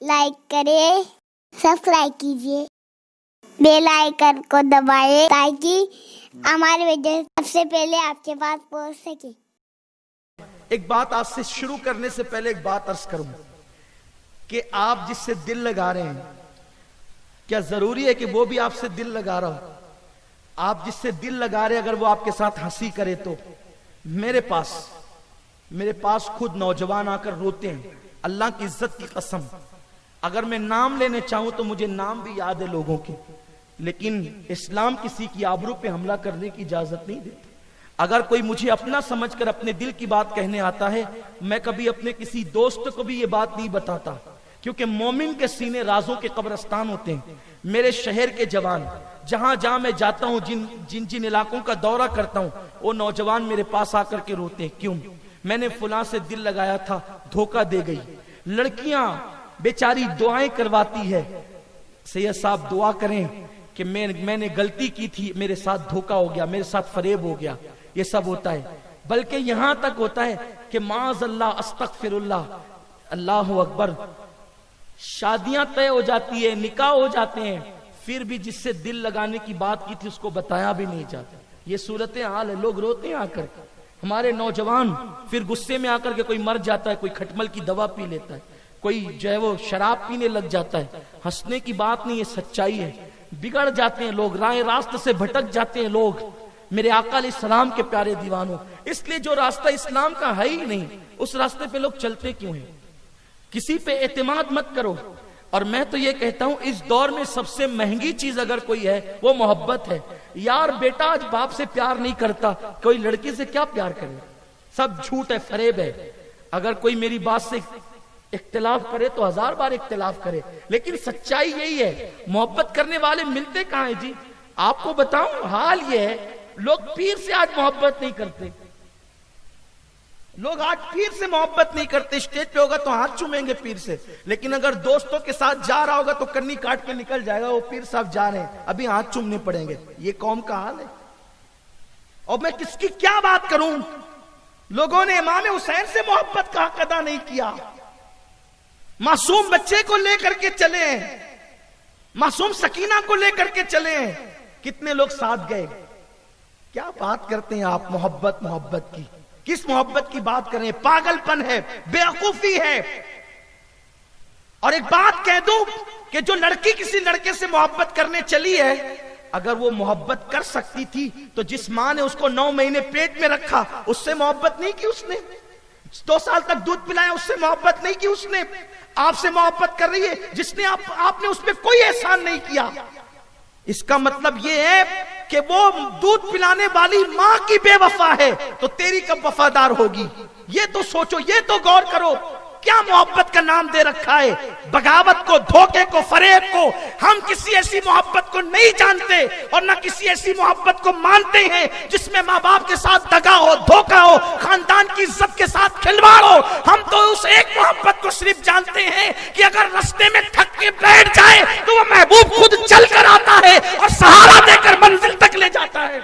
Like کریں، subscribe کیجیے، bell icon کو دبائیں تاکہ ہماری ویڈیو سب سے پہلے آپ کے پاس پہنچ سکے۔ ایک بات آپ سے شروع کرنے سے پہلے ایک بات عرض کروں کہ آپ جس سے دل لگا رہے ہیں، کیا ضروری ہے کہ وہ بھی آپ سے دل لگا رہا ہو؟ آپ جس سے دل لگا رہے اگر وہ آپ کے ساتھ ہنسی کرے تو میرے پاس خود نوجوان آ کر روتے ہیں، اللہ کی عزت کی قسم، اگر میں نام لینے چاہوں تو مجھے نام بھی یاد ہے لوگوں کے، لیکن اسلام کسی کی آبرو پہ حملہ کرنے کی اجازت نہیں دیتا۔ اگر کوئی مجھے اپنا سمجھ کر اپنے دل کی بات کہنے آتا ہے، میں کبھی اپنے کسی دوست کو بھی یہ بات نہیں بتاتا، کیونکہ مومن کے سینے رازوں کے قبرستان ہوتے ہیں۔ میرے شہر کے جوان جہاں میں جاتا ہوں، جن علاقوں کا دورہ کرتا ہوں، وہ نوجوان میرے پاس آ کر کے روتے ہیں، کیوں؟ میں نے فلاں سے دل لگایا تھا، دھوکہ دے گئی۔ لڑکیاں بیچاری دعائیں کرواتی ہے، سید صاحب دعا کریں کہ میں نے غلطی کی تھی، میرے ساتھ دھوکہ ہو گیا، میرے ساتھ فریب ہو گیا۔ یہ سب ہوتا ہے، بلکہ یہاں تک ہوتا ہے کہ معاذ اللہ، استغفر اللہ، اللہ اکبر، شادیاں طے ہو جاتی ہے، نکاح ہو جاتے ہیں، پھر بھی جس سے دل لگانے کی بات کی تھی اس کو بتایا بھی نہیں جاتا۔ یہ صورتحال ہے، لوگ روتے ہیں آ کر، ہمارے نوجوان پھر غصے میں آ کر کے کوئی مر جاتا ہے، کوئی کھٹمل کی دوا پی لیتا ہے، کوئی جو ہے وہ شراب پینے لگ جاتا ہے۔ ہنسنے کی بات نہیں، یہ سچائی ہے۔ بگڑ جاتے ہیں لوگ، راہ راست سے بھٹک جاتے ہیں لوگ، میرے آقا علیہ السلام کے پیارے دیوانوں۔ اس لیے جو راستہ اسلام کا ہے ہی نہیں، اس راستے پہ لوگ چلتے کیوں ہیں؟ کسی پہ اعتماد مت کرو۔ اور میں تو یہ کہتا ہوں اس دور میں سب سے مہنگی چیز اگر کوئی ہے وہ محبت ہے۔ یار بیٹا آج باپ سے پیار نہیں کرتا، کوئی لڑکی سے کیا پیار کرے؟ سب جھوٹ ہے، فریب ہے۔ اگر کوئی میری بات سے اختلاف کرے تو 1000 بار اختلاف کرے، لیکن سچائی یہی ہے۔ محبت کرنے والے ملتے کہاں ہیں جی؟ آپ کو بتاؤں حال یہ ہے، لوگ پیر سے آج محبت نہیں کرتے، لوگ آج پیر سے محبت نہیں کرتے۔ اسٹیج پہ ہوگا تو ہاتھ چومیں گے پیر سے، لیکن اگر دوستوں کے ساتھ جا رہا ہوگا تو کنی کاٹ کے نکل جائے گا، وہ پیر صاحب جا رہے ہیں، ابھی ہاتھ چومنے پڑیں گے۔ یہ قوم کا حال ہے۔ اور میں کس کی کیا بات کروں؟ لوگوں نے امام حسین سے محبت کا حق ادا نہیں کیا، معصوم بچے کو لے کر کے چلے ہیں، معصوم سکینہ کو لے کر کے چلے ہیں، کتنے لوگ ساتھ گئے۔ کیا بات کرتے ہیں آپ محبت کی؟ کس محبت کی بات کریں؟ پاگل پن ہے، بے وقوفی ہے۔ اور ایک بات کہہ دوں کہ جو لڑکی کسی لڑکے سے محبت کرنے چلی ہے، اگر وہ محبت کر سکتی تھی تو جس ماں نے اس کو 9 مہینے پیٹ میں رکھا اس سے محبت نہیں کی اس نے؟ 2 سال تک دودھ پلایا اس سے محبت نہیں کی اس نے؟ آپ سے محبت کر رہی ہے جس نے آپ نے اس پہ کوئی احسان نہیں کیا۔ اس کا مطلب یہ ہے کہ وہ دودھ پلانے والی ماں کی بے وفا ہے تو تیری کب وفادار ہوگی؟ یہ تو سوچو، یہ تو غور کرو، کیا محبت کا نام دے رکھا ہے؟ بغاوت کو، دھوکے کو، فریب کو۔ ہم کسی ایسی محبت کو نہیں جانتے اور نہ کسی ایسی محبت کو مانتے ہیں جس میں ماں باپ کے ساتھ دغا ہو، دھوکہ ہو، خاندان کی عزت کے ساتھ کھلواڑ ہو۔ ہم تو اس ایک محبت کو صرف جانتے ہیں کہ اگر رستے میں تھک کے بیٹھ جائے تو وہ محبوب خود چل کر آتا ہے اور سہارا دے کر منزل تک لے جاتا ہے۔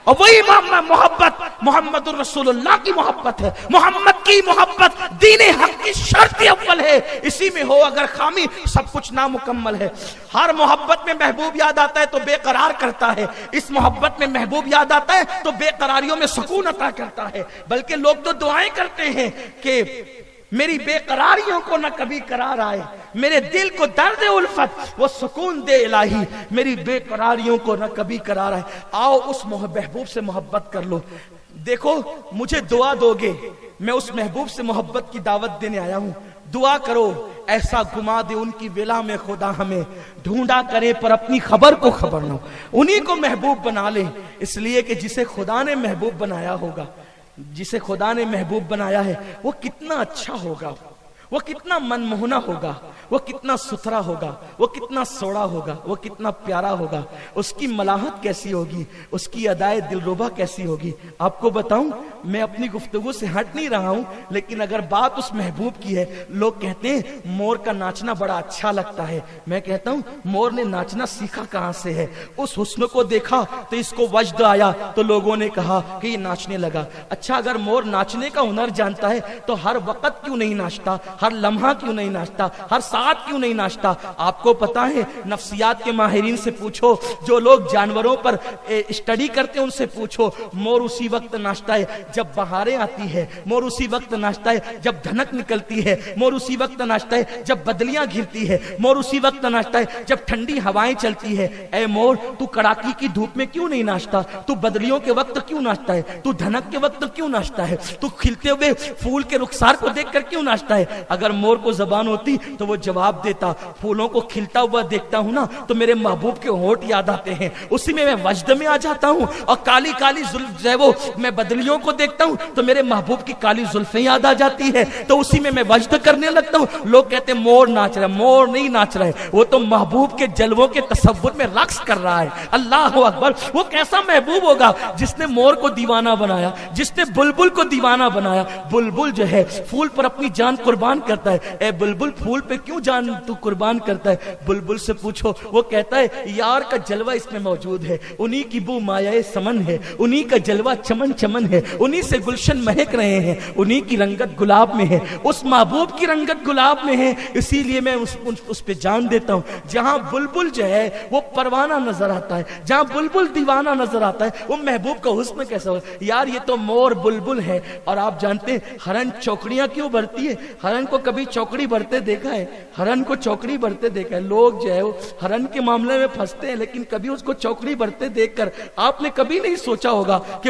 اور وہی محبت محمد الرسول اللہ کی محبت ہے۔ محمد کی محبت دین حق کی شرط اول ہے، اسی میں ہو اگر خامی سب کچھ نامکمل ہے۔ ہر محبت میں محبوب یاد آتا ہے تو بے قرار کرتا ہے، اس محبت میں محبوب یاد آتا ہے تو بے قراریوں میں سکون عطا کرتا ہے۔ بلکہ لوگ تو دعائیں کرتے ہیں کہ میری بے قراریوں کو نہ کبھی قرار آئے، میرے دل کو درد الفت وہ سکون دے الہی، میری بے قراریوں کو نہ کبھی قرار آئے۔ آؤ اس محبوب سے محبت کر لو۔ دیکھو مجھے دعا دو گے، میں اس محبوب سے محبت کی دعوت دینے آیا ہوں۔ دعا کرو ایسا گما دے ان کی ولا میں خدا ہمیں، ڈھونڈا کرے پر اپنی خبر کو خبر نہ ہو، انہی کو محبوب بنا لے، اس لیے کہ جسے خدا نے محبوب بنایا ہوگا، جسے خدا نے محبوب بنایا ہے وہ کتنا اچھا ہوگا، وہ کتنا منموہنا ہوگا، وہ کتنا ستھرا ہوگا، وہ کتنا سوڑا ہوگا، وہ کتنا پیارا ہوگا، اس کی ملاحت کیسی ہوگی، اس کی ادائے دلربا کیسی ہوگی۔ آپ کو بتاؤں میں اپنی گفتگو سے ہٹ نہیں رہا ہوں، لیکن اگر بات اس محبوب کی ہے، لوگ کہتے ہیں مور کا ناچنا بڑا اچھا لگتا ہے، میں کہتا ہوں مور نے ناچنا سیکھا کہاں سے ہے؟ اس حسن کو دیکھا تو اس کو وجد آیا تو لوگوں نے کہا کہ یہ ناچنے لگا۔ اچھا اگر مور ناچنے کا ہنر جانتا ہے تو ہر وقت کیوں نہیں ناچتا، ہر لمحہ کیوں نہیں ناچتا، ہر سال ساتھ کیوں نہیں ناشتا؟ آپ کو پتا ہے نفسیات کے ماہرین سے پوچھو، جو لوگ جانوروں پر اسٹڈی کرتے ہیں ان سے پوچھو، مور اسی وقت ناشتا ہے جب بہاریں آتی ہے، مور اسی وقت ناشتا ہے جب دھنک نکلتی ہے، مور اسی وقت ناشتا ہے جب بدلیاں گرتی ہے، مور اسی وقت ناشتا ہے جب ٹھنڈی ہوائیں چلتی ہے۔ اے مور، تو کڑاکی کی دھوپ میں کیوں نہیں ناشتا؟ تو بدلیوں کے وقت کیوں ناشتا ہے؟ تو دھنک کے وقت کیوں ناشتا ہے؟ تو کھلتے ہوئے پھول کے رخسار کو دیکھ کر کیوں ناشتا ہے؟ اگر مور کو زبان ہوتی تو وہ جواب دیتا، پھولوں کو کھلتا ہوا دیکھتا ہوں نا تو میرے محبوب کے ہونٹ یاد آتے ہیں، اسی میں وجد میں آ جاتا ہوں، اور کالی کالی جو ہے وہ میں بدلیوں کو دیکھتا ہوں تو میرے محبوب کی کالی زلفیں یاد آ جاتی ہے، تو اسی میں وجد کرنے لگتا ہوں۔ لوگ کہتے ہیں مور ناچ رہا ہے، مور نہیں ناچ رہا ہے، وہ تو محبوب کے جلووں کے تصور میں رقص کر رہا ہے۔ اللہ اکبر! وہ کیسا محبوب ہوگا جس نے مور کو دیوانہ بنایا، جس نے بلبل کو دیوانہ بنایا۔ بلبل جو ہے پھول پر اپنی جان قربان کرتا ہے۔ اے بلبل، پھول پہ کیوں جان تو قربان کرتا ہے؟ بلبل سے پوچھو، وہ کہتا ہے یار کا جلوہ اس میں موجود ہے، انہی کی بو مایہ سمن ہے، انہی کا جلوہ چمن چمن ہے، انہی سے گلشن مہک رہے ہیں، انہی کی رنگت گلاب میں ہے، اس محبوب کی رنگت گلاب میں ہے، اسی لیے میں اس پہ جان دیتا ہوں۔ جہاں بلبل جو ہے وہ پروانہ نظر آتا ہے، جہاں بلبل دیوانہ نظر آتا ہے، وہ محبوب کا حسن کیسا ہوگا؟ یار یہ تو مور بلبل ہے۔ اور آپ جانتے ہیں ہرن چوکڑیاں کیوں بھرتی ہے؟ ہرن کو کبھی چوکڑی بھرتے دیکھا ہے؟ ہرن کو چوکڑی بھرتے دیکھا ہے؟ لوگ جو ہے وہ ہرن کے معاملے میں پھنستے ہیں، لیکن کبھی اس کو چوکڑی بھرتے دیکھ کر آپ نے کبھی نہیں سوچا ہوگا کہ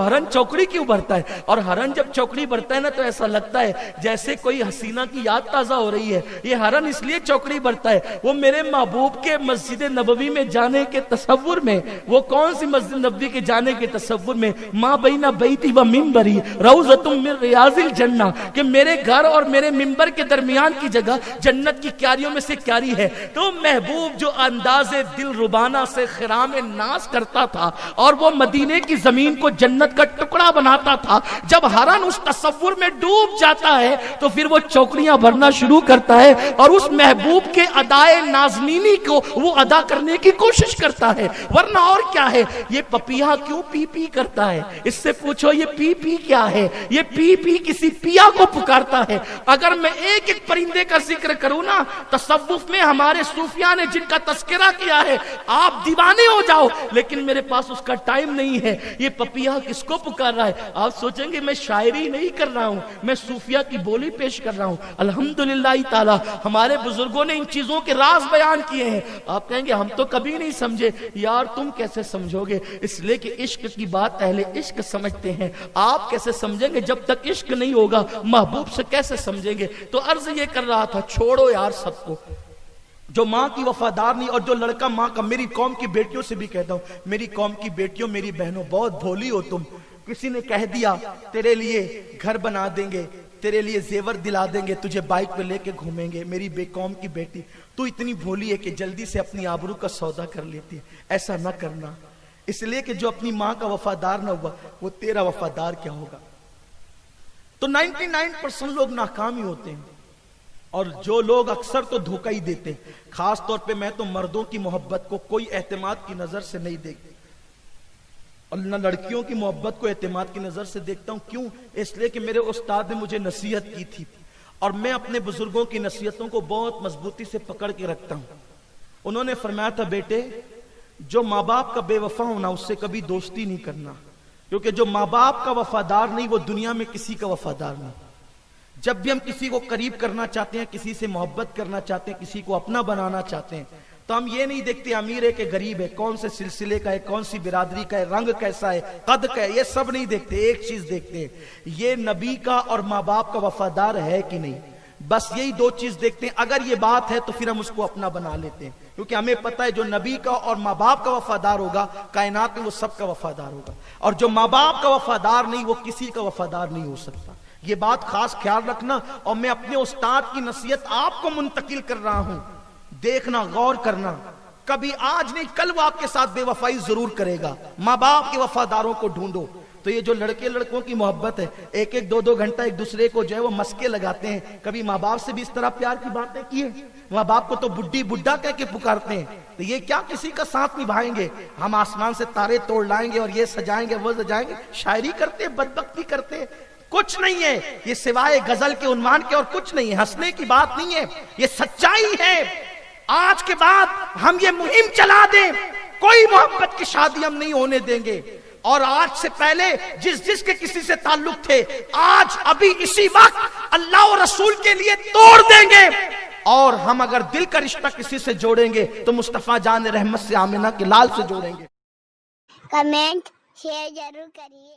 ہرن چوکڑی کیوں بھرتا ہے۔ اور ہرن جب چوکڑی بھرتا ہے نا تو ایسا لگتا ہے جیسے کوئی حسینہ کی یاد تازہ ہو رہی ہے۔ یہ ہرن اس لیے چوکڑی بھرتا ہے، وہ میرے محبوب کے مسجد نبوی میں جانے کے تصور میں، وہ کون سی مسجد نبوی کے جانے کے تصور میں، ما بین بیتی و منبری روضۃ من ریاض الجنہ، کہ میرے گھر اور میرے منبر کے درمیان کی جگہ جنت کی کیاریوں میں سے کیاری ہے۔ تو محبوب جو انداز دل ربانہ سے خرام ناز کرتا تھا اور وہ مدینے کی زمین کو جنت کا ٹکڑا بناتا تھا، جب ہرن اس تصور میں ڈوب جاتا ہے تو پھر وہ چوکڑیاں بھرنا شروع کرتا ہے اور اس محبوب کے ادائے نازنینی کو وہ ادا کرنے کی کوشش کرتا ہے۔ ورنہ اور کیا ہے؟ یہ پپیہا کیوں پی پی کرتا ہے؟ اس سے پوچھو یہ پی پی کیا ہے؟ یہ پی پی کسی پیا کو پکارتا ہے۔ اگر میں ایک ایک پرندے کا ذکر کروں نا، تصوف میں ہمارے صوفیاء نے جن کا تذکرہ کیا ہے، آپ دیوانے ہو جاؤ، لیکن میرے پاس اس کا ٹائم نہیں ہے۔ یہ پپیہا کس کو پکار رہا ہے؟ آپ سوچیں گے میں شاعری نہیں کر رہا ہوں، میں صوفیاء کی بولی پیش کر رہا ہوں۔ الحمدللہ تعالی ہمارے بزرگوں نے ان چیزوں کے راز بیان کیے ہیں۔ آپ کہیں گے ہم تو کبھی نہیں سمجھے۔ یار تم کیسے سمجھو گے؟ اس لیے کہ عشق کی بات اہل عشق سمجھتے ہیں۔ آپ کیسے سمجھیں گے جب تک عشق نہیں ہوگا؟ محبوب سے کیسے سمجھیں گے؟ تو عرض یہ کر رہا تھا، چھوڑو یار سب کو، جو ماں کی وفادار نہیں، اور جو لڑکا ماں کا، میری قوم کی بیٹیوں سے بھی کہتا ہوں، میری قوم کی بیٹیوں، میری بہنوں، بہت بھولی ہو تم۔ کسی نے کہہ دیا تیرے لیے گھر بنا دیں گے، تیرے لیے زیور دلا دیں گے، تجھے بائک پہ لے کے گھومیں گے، میری بے قوم کی بیٹی تو اتنی بھولی ہے کہ جلدی سے اپنی آبرو کا سودا کر لیتی ہے۔ ایسا نہ کرنا، اس لیے کہ جو اپنی ماں کا وفادار نہ ہوا وہ تیرا وفادار کیا ہوگا؟ تو 99% لوگ ناکام ہی ہوتے ہیں، اور جو لوگ اکثر تو دھوکہ ہی دیتے ہیں۔ خاص طور پہ میں تو مردوں کی محبت کو کوئی اعتماد کی نظر سے نہیں دیکھتا، اور نہ لڑکیوں کی محبت کو اعتماد کی نظر سے دیکھتا ہوں۔ کیوں؟ اس لیے کہ میرے استاد نے مجھے نصیحت کی تھی، اور میں اپنے بزرگوں کی نصیحتوں کو بہت مضبوطی سے پکڑ کے رکھتا ہوں۔ انہوں نے فرمایا تھا، بیٹے جو ماں باپ کا بے وفا ہونا اس سے کبھی دوستی نہیں کرنا، کیونکہ جو ماں باپ کا وفادار نہیں وہ دنیا میں کسی کا وفادار نہیں۔ جب بھی ہم کسی کو قریب کرنا چاہتے ہیں، کسی سے محبت کرنا چاہتے ہیں، کسی کو اپنا بنانا چاہتے ہیں، تو ہم یہ نہیں دیکھتے امیر ہے کہ غریب ہے، کون سے سلسلے کا ہے، کون سی برادری کا ہے، رنگ کیسا ہے، قد کا ہے، یہ سب نہیں دیکھتے۔ ایک چیز دیکھتے ہیں، یہ نبی کا اور ماں باپ کا وفادار ہے کہ نہیں، بس یہی دو چیز دیکھتے ہیں۔ اگر یہ بات ہے تو پھر ہم اس کو اپنا بنا لیتے ہیں، کیونکہ ہمیں پتہ ہے جو نبی کا اور ماں باپ کا وفادار ہوگا کائنات میں وہ سب کا وفادار ہوگا، اور جو ماں باپ کا وفادار نہیں وہ کسی کا وفادار نہیں ہو سکتا۔ یہ بات خاص خیال رکھنا، اور میں اپنے استاد کی نصیحت آپ کو منتقل کر رہا ہوں، دیکھنا، غور کرنا۔ کبھی آج نہیں کل وہ آپ کے ساتھ بے وفائی ضرور کرے گا۔ ماں باپ کے وفاداروں کو ڈھونڈو۔ تو یہ جو لڑکے لڑکوں کی محبت ہے، ایک ایک دو دو گھنٹہ ایک دوسرے کو جو ہے وہ مسکے لگاتے ہیں، کبھی ماں باپ سے بھی اس طرح پیار کی باتیں کی ہے؟ ماں باپ کو تو بڈھی بڈھا کہہ کے پکارتے ہیں، تو یہ کیا کسی کا ساتھ نبھائیں گے؟ ہم آسمان سے تارے توڑ لائیں گے اور یہ سجائیں گے وہ سجائیں گے، شاعری کرتے ہیں، بدبختی کرتے ہیں۔ کچھ نہیں ہے یہ سوائے غزل کے عنوان کے اور کچھ نہیں ہے. ہنسنے کی بات نہیں ہے, یہ سچائی ہے. آج کے بعد ہم یہ مہم چلا دیں, کوئی محبت کی شادی ہم نہیں ہونے دیں گے. اور آج سے پہلے جس کے کسی سے تعلق تھے, آج ابھی اسی وقت اللہ اور رسول کے لیے توڑ دیں گے. اور ہم اگر دل کا رشتہ کسی سے جوڑیں گے تو مصطفیٰ جان رحمت سے آمنہ کے لال سے جوڑیں گے. کمنٹ شیئر ضرور کریے.